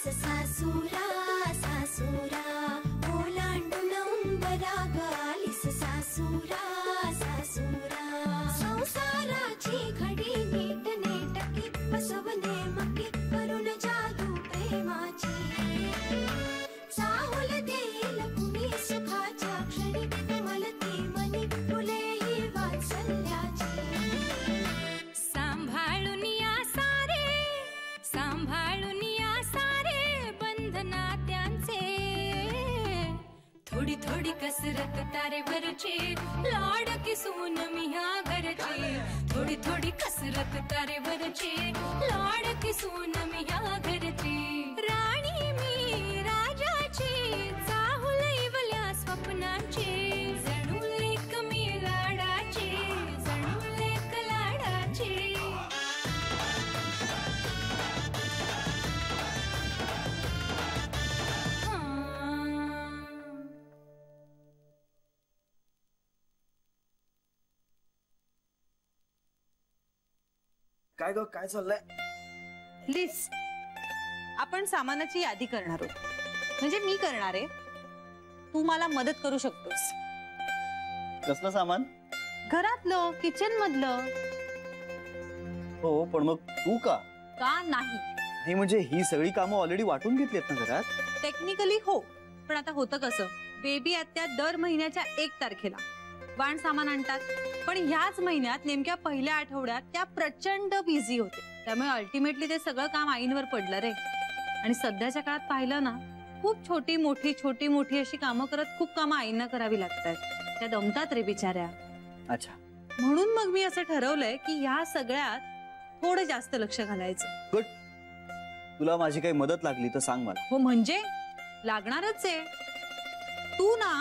सासूरा सासूरा ओलांडून उंबराग आलीस सासूरा सासूरा संसाराची घडी नीट नेटकी बसवणे मकी करून जादू प्रेमाची चाहुल देईल कुणी सुखाच्या क्षणी मलती मनी फुले ही वात्सल्याची सांभाळून या सारे सांभाळून या सारे बंधना त्यांचे थोडी थोडी कसरत तारेवरची लाडकी सून मी ह्या घरची थोडी थोडी कसरत तारेवरची लाडकी सून मी ह्या घरची राणी मी राजाची चाहुल इवल्या स्वप्नांची जणू लेक मी लाडाची जणू लेक लाडाची काय ग काय चाललंय? लिस्ट आपण सामानाची यादी करणार आहोत म्हणजे मी करणार आहे तू मला मदत करू शकतोस कसलं सामान? घरातलं किचन मधलं हो पण मग तू का नाही हे म्हणजे ही सगळी कामं ऑलरेडी वाटून घेतलीत ना घरात? टेक्निकली हो पण आता होतं कसं बेबी आत्या दर महिन्याच्या 1 तारखेला वाण सामान आणतात पण ह्याच महिन्यात नेमक्या पहिल्या आठवड्यात त्या प्रचंड बिझी होते त्यामुळे अल्टिमेटली ते सगळं काम आईंवर पडलं रे आणि सध्याच्या काळात पाहिलं ना खूप छोटी मोठी अशी कामं करत खूप कामं आईंना करावी लागतात त्या दमतात रे बिचाऱ्या अच्छा म्हणून मग मी असं ठरवलंय की ह्या सगळ्यात थोडं जास्त लक्ष घालायचं गुड तुला माझी काही मदत लागली तर सांग मला हो म्हणजे लागणारच आहे तू ना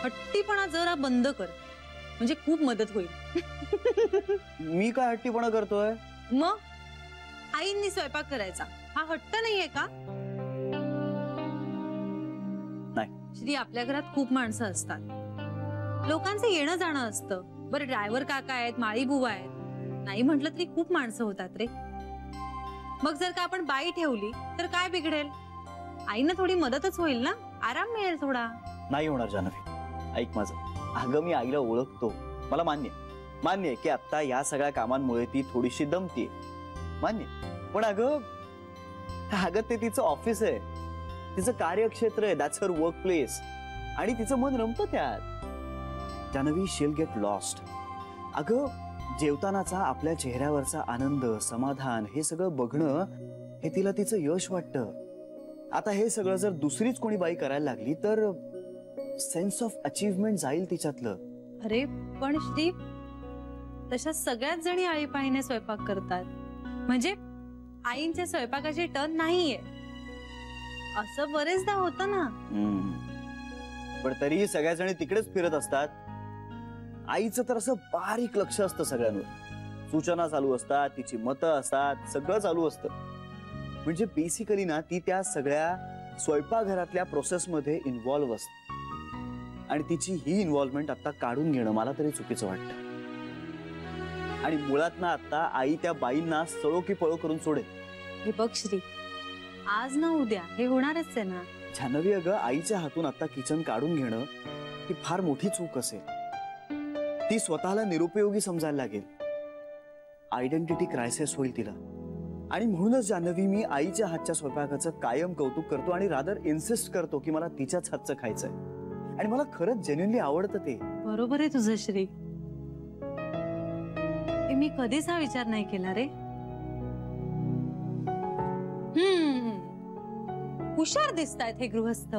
हट्टीपणा जरा बंद कर म्हणजे खूप मदत होईल मी काय हट्टीपणा करतोय मग आईंनी स्वयंपाक करायचा हा हट्ट नाहीये का नाही श्री आपल्या घरात खूप माणसं असतात लोकांचं येणं जाणं असतं बरं ड्रायव्हर काका आहेत माळी बुवा आहेत नाही म्हटलं तरी खूप माणसं होतात रे मग जर का आपण बाई ठेवली तर काय बिघडेल आईंना थोडी मदतच होईल ना आराम मिळेल थोडा नाही होणार जानवी ऐक माझं अगं मी आईला ओळखतो मला मान्य आहे की आता या सगळ्या कामांमुळे ती थोडीशी दमतीये मान्य पण अगं ते तिचं ऑफिस आहे तिचं कार्यक्षेत्र आहे दॅट्स हर वर्क प्लेस आणि तिचं मन रमतं त्यात जानवी शील गेट लॉस्ट अगं जेवतानाचा आपल्या चेहऱ्यावरचा आनंद समाधान हे सगळं बघणं हे तिला तिचं यश वाटतं आता हे सगळं जर दुसरीच कोणी बाई करायला लागली तर सेन्स ऑफ अचीवमेंट जाईल तिच्यातलं अरे पण श्री तशा सगळ्याच जणी आळीपाळीने स्वयंपाक करतात म्हणजे आईंच्या स्वयंपाकाची टर्न नाहीये असं बरेचदा होतं ना पण तरीही सगळ्या जणी तिकडेच फिरत असतात आईचं तर असं बारीक लक्ष असतं सगळ्यांवर सूचना चालू असतात तिची मतं असतात सगळं चालू असतं म्हणजे बेसिकली ना ती त्या सगळ्या स्वयंपाकघरातल्या प्रोसेस मध्ये इन्व्हॉल्व्ह असते आणि तिची ही इन्व्हॉल्वमेंट आता काढून घेणं मला तरी चुकीचं वाटतं आणि मुळात ना आता आई त्या बाईंना सळो की पळो करून सोडेल हे बघ श्री आज ना उद्या हे होणारच आहे ना जानवी अगं आईच्या हातून आता किचन काढून घेणं ही फार मोठी चूक असेल ती स्वतःला निरुपयोगी समजायला लागेल आयडेंटिटी क्रायसिस होईल तिला आणि म्हणूनच जानवी मी आईच्या हातच्या स्वयंपाकाचं कायम कौतुक करतो आणि रादर इन्सिस्ट करतो की मला तिच्याच हातचं खायचंय आणि मला खरंच जेन्युइनली आवडतं ते बरोबर आहे तुझं श्री मी कधीच हा विचार नाही केला रे हुशार दिसतायत हे गृहस्थ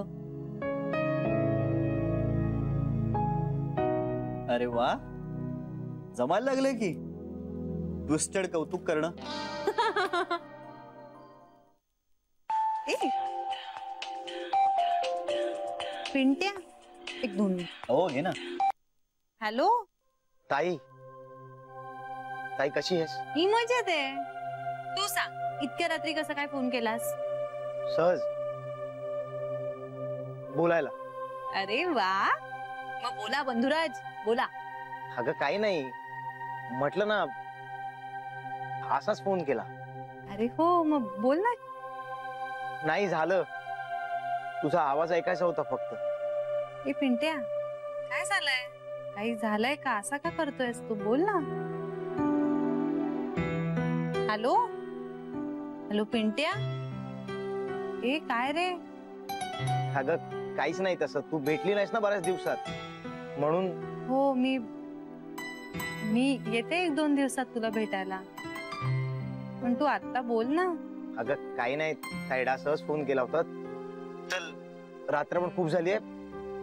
अरे वा जमायला लागले की ट्विस्टेड कौतुक करणं पिंट्या एक 2 मिनिट हो घे ना हॅलो ताई ताई कशी आहेस ही मजेत आहे तू सांग इतक्या रात्री कसा काय फोन केलास सहज बोलायला अरे वा मग बोला बंधुराज बोला अगं काही नाही म्हटलं ना असाच फोन केला अरे हो मग बोल ना नाही झालं. तुझा आवाज ऐकायचा होता फक्त. ए पिंट्या, काय झालंय? काही झालंय का? असा का करतोयस तू? बोल ना. हॅलो हॅलो पिंट्या, ए काय रे? अगं काहीच नाही तसं. तू भेटली नाहीस ना बऱ्याच दिवसात, म्हणून. हो मी येते 1-2 दिवसात तुला भेटायला. पण तू आता बोल ना. अगं काही नाही, साईडा सहज फोन केला होता. चल, रात्र पण खूप झाली आहे.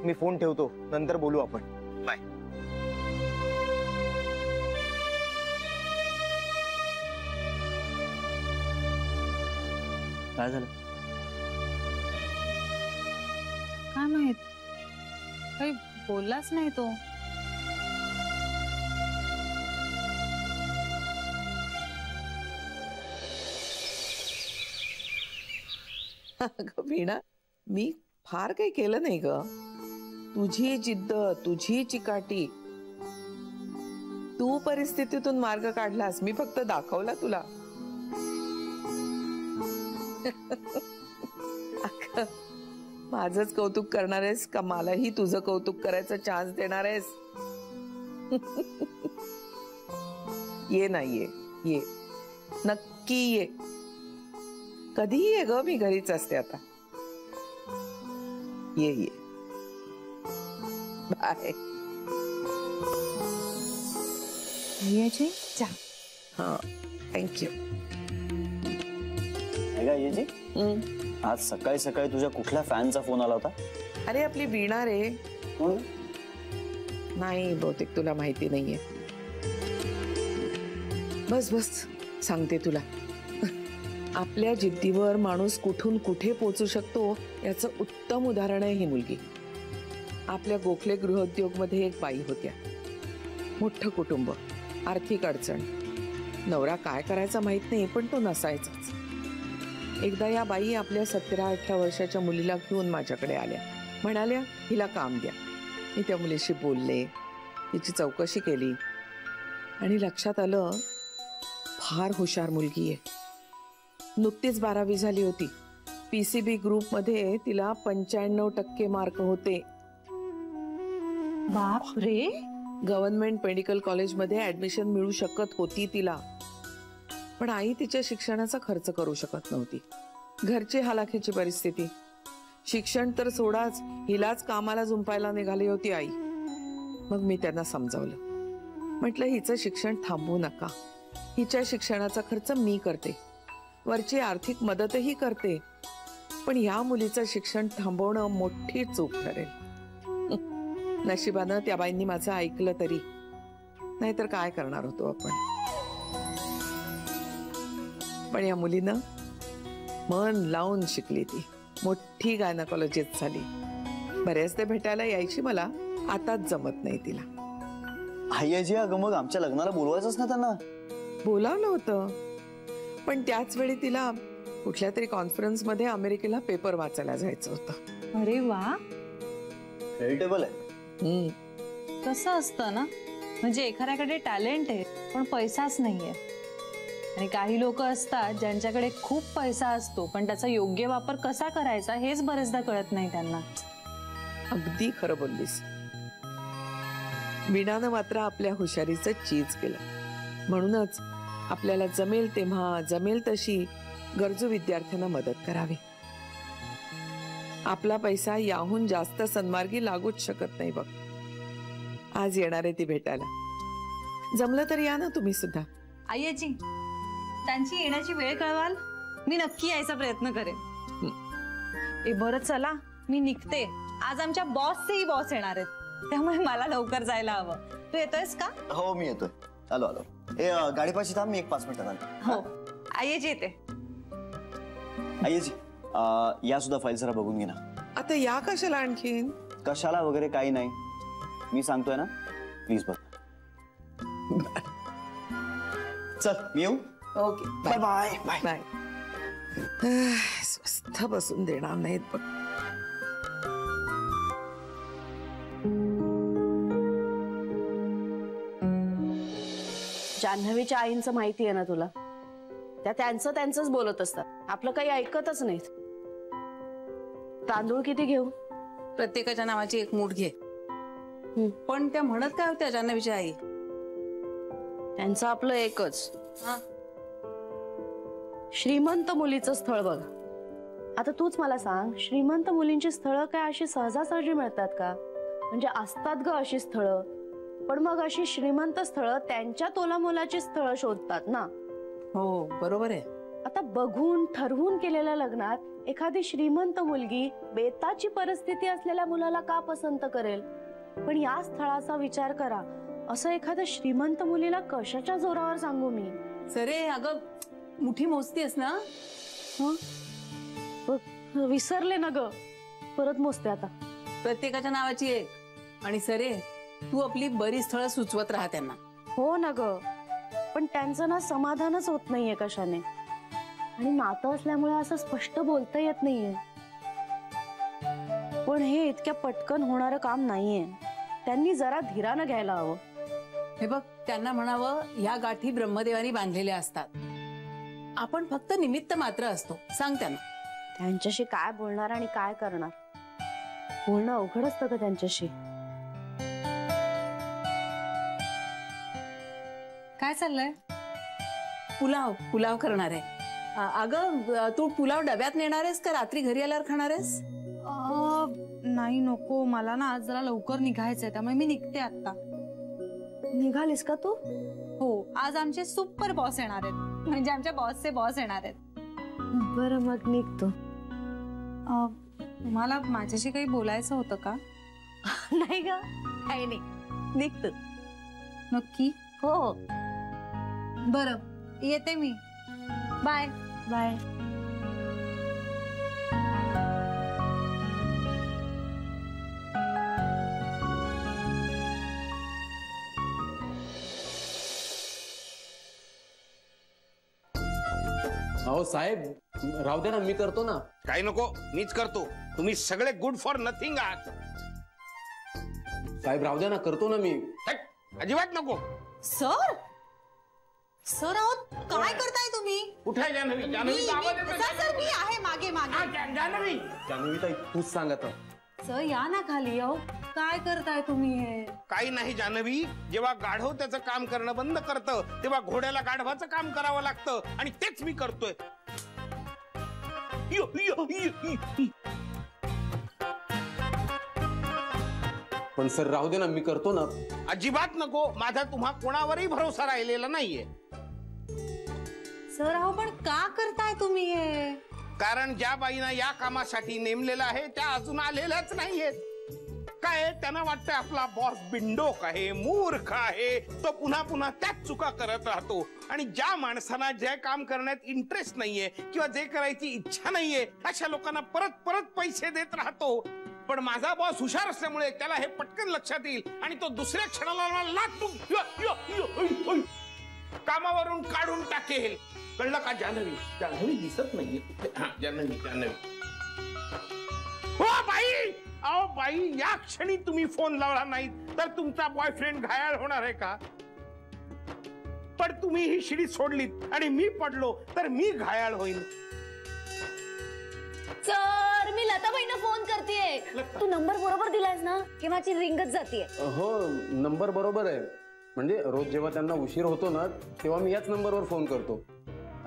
मी फोन ठेवतो, नंतर बोलू आपण. बाय. काय झालं? काय माहित, काही बोललाच नाही तो. अगं वीणा, मी फार काही केलं नाही ग. तुझी जिद्द, तुझी चिकाटी, तू परिस्थितीतून मार्ग काढलास. मी फक्त दाखवला तुला. अगं, माझंच कौतुक करणार आहेस का मलाही तुझं कौतुक करायचं चान्स देणार आहेस? ये ना, ये नक्की ये. कधीही ये ग, मी घरीच असते आता. ये बाय. याची जा. हा, थँक्यू. जी आज सकाळी सकाळी तुझ्या कुठल्या फॅनचा फोन आला होता? अरे आपली वीणा रे. कोण? नाही, बहुतेक तुला माहिती नाहीये. बस बस सांगते तुला. आपल्या जिद्दीवर माणूस कुठून कुठे पोहोचू शकतो याचं उत्तम उदाहरण आहे ही मुलगी. आपल्या गोखले गृहोद्योग मध्ये एक बाई होत्या. मोठं कुटुंब, आर्थिक अडचण. नवरा काय करायचा माहित नाही, पण तो नसायचाच. एकदा या बाई आपल्या 17-18 वर्षाच्या मुलीला घेऊन माझ्याकडे आल्या. म्हणाल्या हिला काम द्या. मी त्या मुलीशी बोलले, तिची चौकशी केली आणि लक्षात आलं फार हुशार मुलगी आहे. नुकतीच 12वी झाली होती. PCB ग्रुप मध्ये तिला 95% मार्क होते. बाप रे. गव्हर्नमेंट मेडिकल कॉलेज मध्ये ऍडमिशन मिळू शकत होती तिला. पण आई तिच्या शिक्षणाचा खर्च करू शकत नव्हती. घरची हलाखीची परिस्थिती. शिक्षण तर सोडाच, हिलाच कामाला जुंपायला निघाली होती आई. मग मी त्यांना समजावलं. म्हटलं हिचं शिक्षण थांबवू नका. हिच्या शिक्षणाचा खर्च मी करते, वरची आर्थिक मदतही करते. पण या मुलीचं शिक्षण थांबवणं मोठी चूक ठरेल. नशिबानं त्या बाईंनी माझं ऐकलं तरी, नाहीतर काय करणार होतो आपण. पण या मुलीनं मन लावून शिकली. ती मोठी गायनाकॉलॉजिस्ट झाली. बऱ्याचदा भेटायला यायची मला, आताच जमत नाही तिला. आजी, अगं मग आमच्या लग्नाला बोलवायचंच ना त्यांना. बोलावलं होतं, पण त्याच वेळी तिला कुठल्या तरी कॉन्फरन्स मध्ये अमेरिकेला पेपर वाचायला जायचं होतं. अरे वा, क्रेडिटेबल आहे. कसं असतं ना, म्हणजे एखाद्याकडे टॅलेंट आहे पण पैसाच नाहीये. आणि काही लोक असतात ज्यांच्याकडे खूप पैसा असतो पण त्याचा योग्य वापर कसा करायचा हेच बरेचदा कळत नाही त्यांना. अगदी खरं बोललीस. वीणानं मात्र आपल्या हुशारीचं चीज केलं. म्हणूनच आपल्याला जमेल तेव्हा, जमेल तशी गरजू विद्यार्थ्यांना मदत करावी. आपला पैसा याहून जास्त सन्मार्गी लागूच शकत नाही बघ. आज येणार आहे ती भेटायला. जमलं तर या ना तुम्ही सुद्धा. आईजी, त्यांची येण्याची वेळ कळवाल, मी नक्की यायचा प्रयत्न करेन. ए बरं चला, मी निघते. आज आमच्या बॉसचेही बॉस येणार आहेत, त्यामुळे मला लवकर जायला हवं. तू येतोयस का? हो मी येतोय. आलो. गाडीपाशी थांब, मी 1-5 मिनिटात आलो. हो आईजी येते. आईजी, या सुद्धा फाईल जरा बघून घे ना. आता या कशाला आणखीन? कशाला वगैरे काही नाही, मी सांगतोय ना, प्लीज बघ. चल मी येऊ. Okay, bye bye bye bye. स्वस्थ बसून देणार नाहीत बघ. जान्हवीच्या आईंचं माहिती आहे ना तुला. त्या त्यांचंच बोलत असतात, आपलं काही ऐकतच नाहीत. तांदूळ किती घेऊ? प्रत्येकाच्या नावाची एक मूठ घे. पण त्या म्हणत काय होत्या जान्हवीच्या आई? त्यांचं आपलं एकच, हा? श्रीमंत मुलीचं स्थळ बघ. आता तूच मला सांग, श्रीमंत मुलींची स्थळं काय अशी सहजासहजी मिळतात का? म्हणजे असतात ग अशी स्थळं, पण मग अशी श्रीमंत स्थळं त्यांच्या तोलामोलाची स्थळं शोधतात ना. हो बरोबर आहे. आता बघून ठरवून केलेल्या लग्नात एखादी श्रीमंत मुलगी बेताची परिस्थिती असलेल्या मुलाला का पसंत करेल? पण या स्थळाचा विचार करा, असं एखाद्या श्रीमंत मुलीला कशाच्या जोरावर सांगू मी? सरे अगं मुठी मोजतीस ना? विसरले ना ग, परत मोजते आता. प्रत्येकाच्या नावाची एक. आणि सरे तू आपली बरी स्थळं सुचवत राहा त्यांना. हो ना ग, पण त्यांचं ना समाधानच होत नाहीये कशाने. आणि नातं असल्यामुळे असं स्पष्ट बोलता येत नाहीये. पण हे इतक्या पटकन होणारं काम नाहीये. त्यांनी जरा धीरानं घ्यायला हवं. हे बघ, त्यांना म्हणावं ह्या गाठी ब्रह्मदेवानी बांधलेल्या असतात, आपण फक्त निमित्त मात्र असतो. सांग त्यांना. त्यांच्याशी काय बोलणार आणि काय करणार? बोलणं अवघड असतं का त्यांच्याशी? काय चाललंय? पुलाव करणार आहे. अगं तू पुलाव डब्यात नेणार आहेस का रात्री घरी आल्यावर खाणार आहेस? नाही नको, मला ना आज जरा लवकर निघायचंय, त्यामुळे मी निघते आता. निघालीस का तू? हो, आज आमचे सुपर बॉस येणार आहेत, म्हणजे आमच्या बॉसचे बॉस येणार आहेत. बरं मग निघतो. तुम्हाला माझ्याशी काही बोलायचं होतं का? नाही ग, काही नाही, निघतो. नक्की? हो. बरं, येते मी. Bye bye. अहो साहेब, राहू द्या ना, मी करतो ना. काही नको, मीच करतो. तुम्ही सगळे गुड फॉर नथिंग आहात. साहेब राहू द्या ना, करतो ना मी. अजिबात नको. सर, सर आहोत, काय करताय तुम्ही? कुठे जान्हवी? जान्हवीचा आवाज येतोय. सर मी आहे मागे मागे. जान्हवी, जान्हवी ताई तूच सांग आता. सर या ना खाली. अहो काय करताय तुम्ही हे? काही नाही जान्हवी, जेव्हा गाढव त्याचं काम करणं बंद करतं तेव्हा घोड्याला गाढवाचं काम करावं लागतं, आणि तेच मी करतोय. पण सर राहू दे ना, मी करतो ना. अजिबात नको. माझा तुम्हा कोणावरही भरोसा राहिलेला नाहीये. सर अहो पण का करताय तुम्ही हे? कारण ज्या बाईंना या कामासाठी नेमलेलं आहे त्या अजून आलेल्याच नाहीयेत. काय त्यांना वाटतं आपला बॉस बिंडोक आहे, मूर्ख आहे, तो पुन्हा पुन्हा त्याच चुका करत राहतो. आणि ज्या माणसांना जे काम करण्यात इंटरेस्ट नाहीये किंवा जे करायची इच्छा नाहीये अशा लोकांना परत परत पैसे देत राहतो. पण माझा बॉस हुशार असल्यामुळे त्याला हे पटकन लक्षात येईल आणि तो दुसऱ्या क्षणाला कामावरून काढून टाकेल. कळलं का जान्हवी? जान्हवी दिसत नाहीये. जान्हवी, जान्हवी. हो बाई, अहो बाई, या क्षणी तुम्ही फोन लावला नाही तर तुमचा बॉयफ्रेंड घायाळ होणार आहे का? पण तुम्ही ही शिडी सोडलीत आणि मी पडलो तर मी घायाळ होईल. सर, मी लताबाईंना फोन करतेय. तू नंबर बरोबर दिलायस ना? की माझी रिंगच जातीये? हो, नंबर बरोबर आहे. म्हणजे रोज जेव्हा त्यांना उशीर होतो ना तेव्हा मी याच नंबरवर फोन करतो.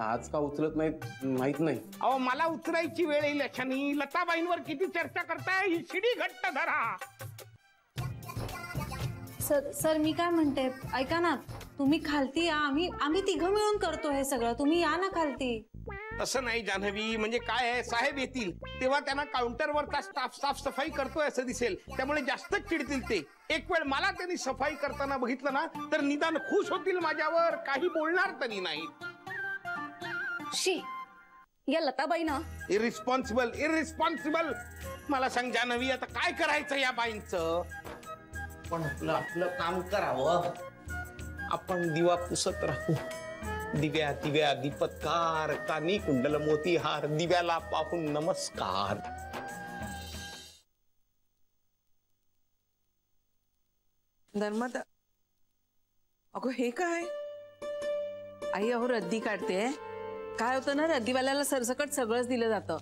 आज का उचलत नाहीत माहित नाही. अहो मला उचलायची वेळ येईल अशानी. लताबाईंवर किती चर्चा करताय? ही शिडी घट्ट धरा. सर मी काय म्हणते, ऐका ना, तुम्ही खालती या. आम्ही तिघं मिळून करतो हे सगळं. तुम्ही या ना खालती. तसं नाही जान्हवी, म्हणजे काय आहे, साहेब येतील तेव्हा त्यांना काउंटरवरचा स्टाफ साफसफाई करतोय असं दिसेल, त्यामुळे जास्तच चिडतील ते. एक वेळ मला त्यांनी सफाई करताना बघितलं ना तर निदान खुश होतील माझ्यावर, काही बोलणार तरी नाही. शी, या लताबाई ना इरिस्पॉन्सिबल. मला सांग जान्हवी, आता काय करायचं या बाईंचं? पण आपलं काम करावं. आपण दिवा पुसत राहू. दिव्या दिव्या दीपत्कार, कानी कुंडल मोतीहार, दिव्याला पाहून नमस्कार. नर्मदा, अगो हे काय? आई अहो रद्दी काढते. काय होतं ना, रद्दीवाल्याला सरसकट सगळंच दिलं जातं.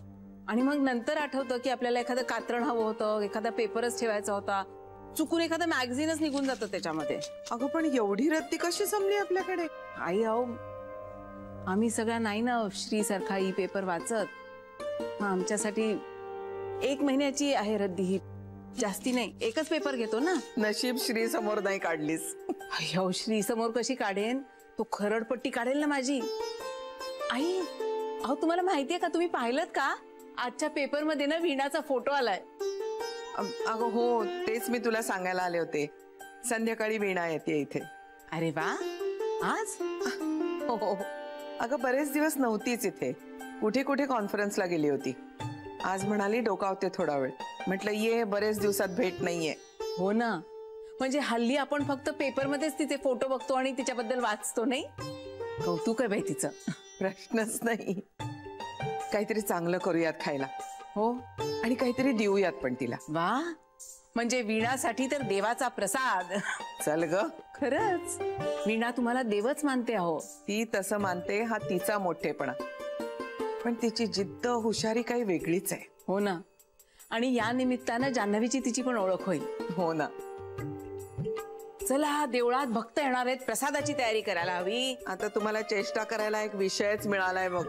आणि मग नंतर आठवतं की आपल्याला एखादं कात्रण हवं होतं, एखादा पेपरच ठेवायचा होता, चुकून एखादं मॅगझिनच निघून जातं त्याच्यामध्ये. अगं पण एवढी रद्दी कशी जमली आपल्याकडे? आई अहो, आम्ही सगळ्या नाही ना श्री सारखा ई पेपर वाचत. मग आमच्यासाठी 1 महिन्याची आहे रद्दी ही, जास्ती नाही. एकच पेपर घेतो ना. नशीब श्री समोर नाही काढलीस. अहो श्री समोर कशी काढेन? तो खरडपट्टी काढेल ना माझी. आई अहो तुम्हाला माहितीये का, तुम्ही पाहिलत का आजच्या पेपर मध्ये ना वीणाचा फोटो आलाय. अगं हो, तेच मी तुला सांगायला आले होते. संध्याकाळी वीणा येते इथे. अरे वा, आज? हो हो. अगं बरेच दिवस नव्हतीच इथे, कुठे कुठे कॉन्फरन्सला गेली होती. आज म्हणाली डोकावते थोडा वेळ. म्हटलं ये, बरेच दिवसात भेट नाहीये. हो ना, म्हणजे हल्ली आपण फक्त पेपर मध्येच तिचे फोटो बघतो आणि तिच्याबद्दल वाचतो, नाही? कौतुक आहे बाई तिचं. प्रश्नच नाही. काहीतरी चांगलं करूयात खायला. हो, आणि काहीतरी देऊयात पण तिला. वा, म्हणजे वीणासाठी तर देवाचा प्रसाद. चल ग. खरंच वीणा तुम्हाला देवच मानते. अहो ती तसं मानते, हा तिचा मोठेपणा. पण तिची जिद्द हुशारी काही वेगळीच आहे. हो ना, आणि या निमित्तानं जान्हवीची तिची पण ओळख होईल. हो ना. चला, देवळात भक्त येणार आहेत, प्रसादाची तयारी करायला हवी. आता तुम्हाला चेष्टा करायला एक विषयच मिळालाय बघ.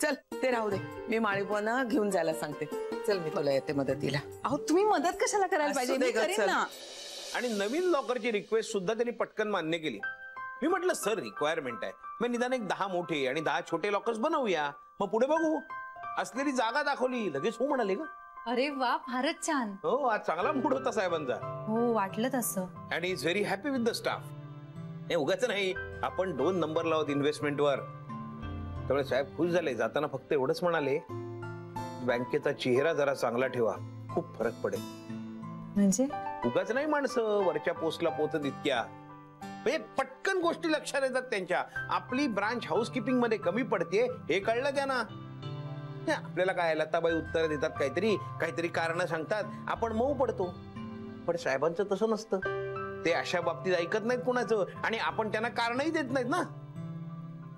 चल ते राहू दे, मी माळीपोना घेऊन जायला सांगते. चल मी तुला येते मदतीला. अहो तुम्ही मदत कशाला करायला पाहिजे, मी करेन ना. आणि नवीन लॉकरची रिक्वेस्ट सुद्धा त्यांनी पटकन मान्य केली. मी म्हटलं सर रिक्वायरमेंट आहे, मग निदान एक 10 मोठे आणि 10 छोटे लॉकर्स बनवूया, मग पुढे बघू. असलेली जागा दाखवली, लगेच हो म्हणाले ग. अरे वा, फारच छान. हो, आज चांगला मूड होता साहेबांचा. हो, वाटलं तसं. And is very happy with the staff. हे उगाच नाही, आपण 2 नंबर लावत इन्व्हेस्टमेंटवर. त्यामुळे साहेब खुश झाले. जाताना फक्त एवढंच म्हणाले, बँकेचा चेहरा जरा चांगला ठेवा, खूप फरक पडेल. म्हणजे उगाच नाही माणसं वरच्या पोस्टला पोहोचत इतक्या. पटकन गोष्टी लक्षात येतात त्यांच्या. आपली ब्रांच हाऊसकीपिंग मध्ये कमी पडते हे कळलं त्यांना. आपल्याला काय लताबाई उत्तर देतात, काहीतरी कारण सांगतात, आपण मऊ पडतो. पण साहेबांचं तसं नसतं. ते अशा बाबतीत ऐकत नाहीत कोणाचं, आणि आपण त्यांना कारणही देत नाहीत ना.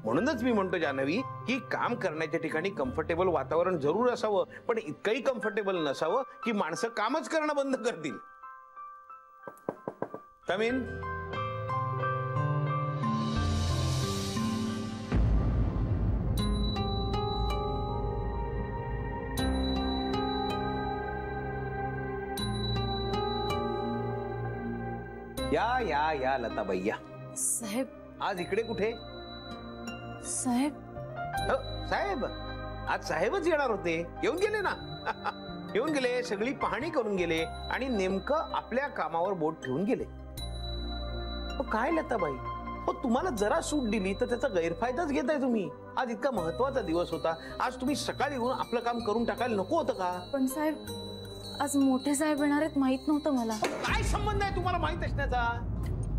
म्हणूनच मी म्हणतो जान्हवी, की काम करण्याच्या ठिकाणी कम्फर्टेबल वातावरण जरूर असावं, पण इतकंही कम्फर्टेबल नसावं की माणसं कामच करणं बंद करतील. कम इन. या या या लताबाई या. साहेब. आज इकडे कुठे? साहेब. साहेब आज साहेबच येणार होते, येऊन गेले ना. येऊन गेले, सगळी पाहणी करून गेले आणि नेमकं आपल्या कामावर बोट ठेवून गेले. काय लताबाई, तुम्हाला जरा सूट दिली तर त्याचा गैरफायदाच घेताय तुम्ही. आज इतका महत्वाचा दिवस होता, आज तुम्ही सकाळी येऊन आपलं काम करून टाकायला नको होतं का? पण साहेब, आज मोठे साहेब येणार आहेत, माहित नव्हतं मला. काय संबंध आहे तुम्हाला माहित असण्याचा?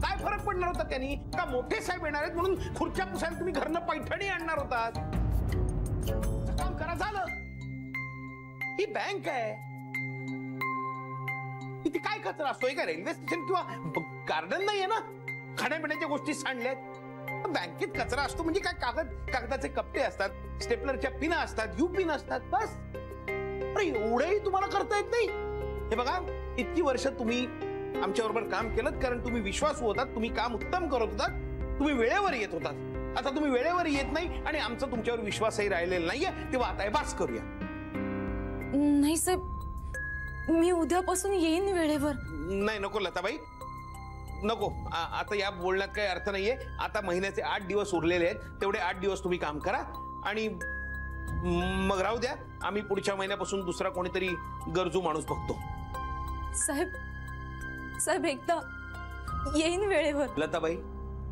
काय फरक पडणार होता त्यांनी? का मोठे साहेब येणार आहेत म्हणून खुर्च्या पुसायला तुम्ही घरनं पैठणी आणणार होतात? काम करा, झालं. ही बँक आहे, इथे काय कचरा असतोय का? रेल्वे स्टेशन किंवा गार्डन नाहीये ना, खाण्यापिण्याच्या गोष्टी सांडल्यात. बँकेत कचरा असतो म्हणजे काय? कागदाचे कप्पे असतात, स्टेपलरच्या पिना असतात, यू पिन असतात, बस. अरे एवढंही तुम्हाला करता येत नाही? हे बघा, इतकी वर्ष तुम्ही आमच्याबरोबर काम केलं कारण तुम्ही विश्वासू होतात, तुम्ही काम उत्तम करत होतात, तुम्ही वेळेवर येत होतात. आता तुम्ही वेळेवर येत नाही आणि आमचा तुमच्यावर विश्वासही राहिलेला नाहीये, तेव्हा आता बास करूया. नाही साहेब, मी उद्यापासून येईन वेळेवर. नाही, नको लताबाई, नको. आता या बोलण्यात काही अर्थ नाहीये. आता महिन्याचे 8 दिवस उरलेले आहेत, तेवढे 8 दिवस तुम्ही काम करा आणि मग राहू द्या. आम्ही पुढच्या महिन्यापासून दुसरा कोणीतरी गरजू माणूस बघतो. साहेब, साहेब एकदा येईन वेळेवर. लताबाई,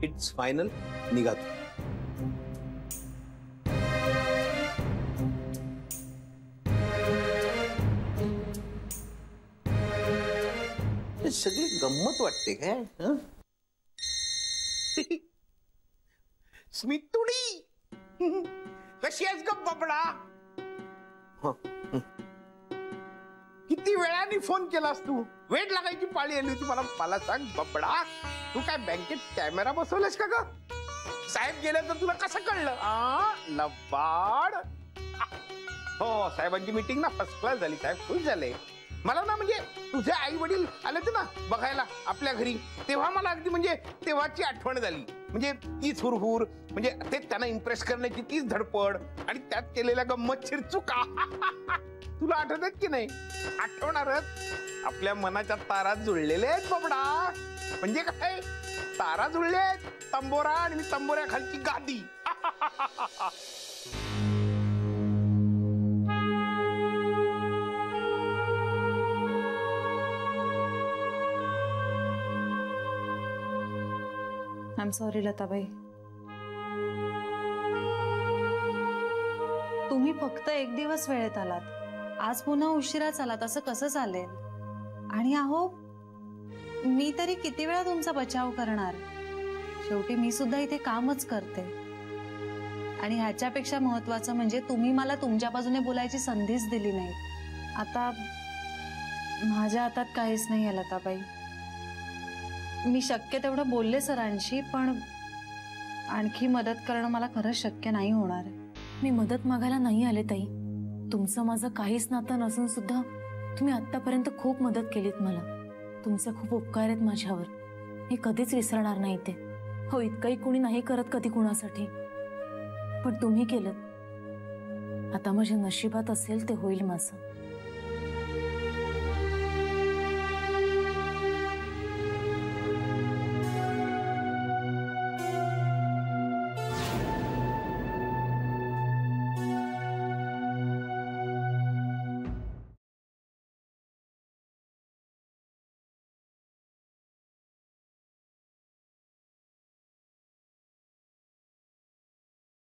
इट्स फायनल, निघा तू. सगळी गंमत वाटते काय? स्मितुडी कशी आहेस ग बबडा? किती वेळाने फोन केलास तू? वेट लागायची पाळी आली होती. मला सांग बबडा, तू काय बँकेत कॅमेरा बसवलास का ग? साहेब गेले तर तुला कसं कळलं? लबाड. हो, साहेबांची मीटिंग ना फर्स्ट क्लास झाली साहेब, खुश झाले. मला ना म्हणजे तुझे आई वडील आले ना बघायला आपल्या घरी, तेव्हा मला अगदी म्हणजे तेव्हाची आठवण झाली. म्हणजे तीच हुरहुर, म्हणजे ते त्यांना इम्प्रेस करण्याची तीच धडपड आणि त्यात केलेल्या गंमत चिरचुका. तुला आठवतात की नाही? आठवणारच. आपल्या मनाच्या तारा जुळलेले आहेत बाबडा. म्हणजे काय, तारा जुळले आहेत, तंबोरा आणि मी तंबोऱ्या खालची गादी. I am sorry Latabai. तुम्ही फक्त एक दिवस वेळेत आलात, आज पुन्हा उशिरा चालात, असं कसं चालेल? आणि अहो, मी तरी किती वेळा तुमचा बचाव करणार? शेवटी मी सुद्धा इथे कामच करते. आणि ह्याच्यापेक्षा महत्वाचं म्हणजे तुम्ही मला तुमच्या बाजूने बोलायची संधीच दिली नाही. आता माझ्या हातात काहीच नाही आहे लताबाई. मी शक्य तेवढं बोलले सरांशी, पण आणखी मदत करणं मला खरंच शक्य नाही होणार. मी मदत मागायला नाही आले ताई. तुमचं माझं काहीच नातं नसून सुद्धा तुम्ही आतापर्यंत खूप मदत केलीत मला. तुमचे खूप उपकार आहेत माझ्यावर, मी कधीच विसरणार नाही ते. हो, इतकंही कुणी नाही करत कधी कुणासाठी, पण तुम्ही केलं. आता माझ्या नशिबात असेल ते होईल माझं.